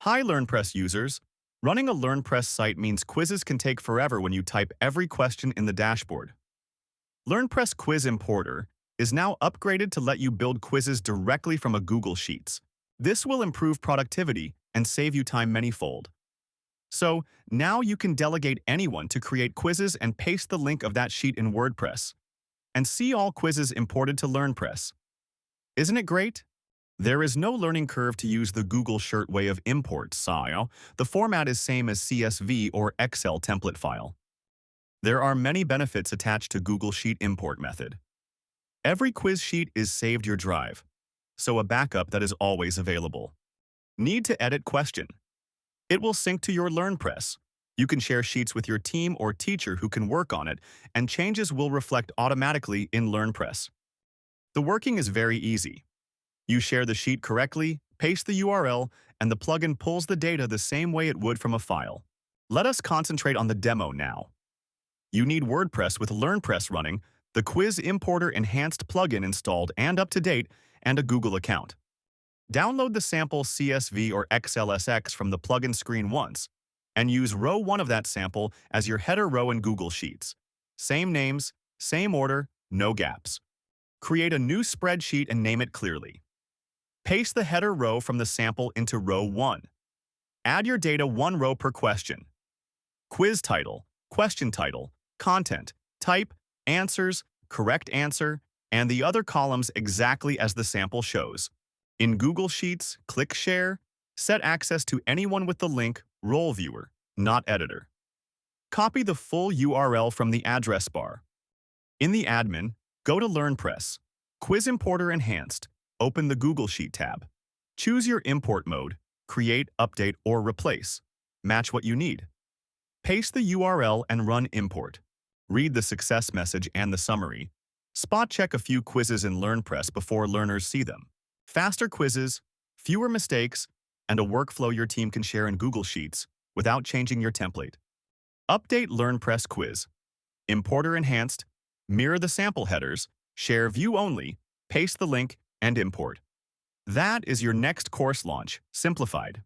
Hi LearnPress users. Running a LearnPress site means quizzes can take forever when you type every question in the dashboard. LearnPress Quiz Importer is now upgraded to let you build quizzes directly from a Google Sheets. This will improve productivity and save you time manyfold. So, now you can delegate anyone to create quizzes and paste the link of that sheet in WordPress. And see all quizzes imported to LearnPress. Isn't it great? There is no learning curve to use the Google Sheet way of import style. The format is same as CSV or Excel template file. There are many benefits attached to Google Sheet import method. Every quiz sheet is saved your drive, so a backup that is always available. Need to edit question? It will sync to your LearnPress. You can share sheets with your team or teacher who can work on it, and changes will reflect automatically in LearnPress. The working is very easy. You share the sheet correctly, paste the URL, and the plugin pulls the data the same way it would from a file. Let us concentrate on the demo now. You need WordPress with LearnPress running, the Quiz Importer Enhanced plugin installed and up to date, and a Google account. Download the sample CSV or XLSX from the plugin screen once, and use row 1 of that sample as your header row in Google Sheets. Same names, same order, no gaps. Create a new spreadsheet and name it clearly. Paste the header row from the sample into row 1. Add your data 1 row per question. Quiz title, question title, content, type, answers, correct answer, and the other columns exactly as the sample shows. In Google Sheets, click Share. Set access to anyone with the link Role Viewer, not Editor. Copy the full URL from the address bar. In the admin, go to LearnPress, Quiz Importer Enhanced. Open the Google Sheet tab. Choose your import mode, create, update, or replace. Match what you need. Paste the URL and run import. Read the success message and the summary. Spot check a few quizzes in LearnPress before learners see them. Faster quizzes, fewer mistakes, and a workflow your team can share in Google Sheets without changing your template. Update LearnPress Quiz. Importer Enhanced. Mirror the sample headers. Share view only. Paste the link and import. That is your next course launch, simplified.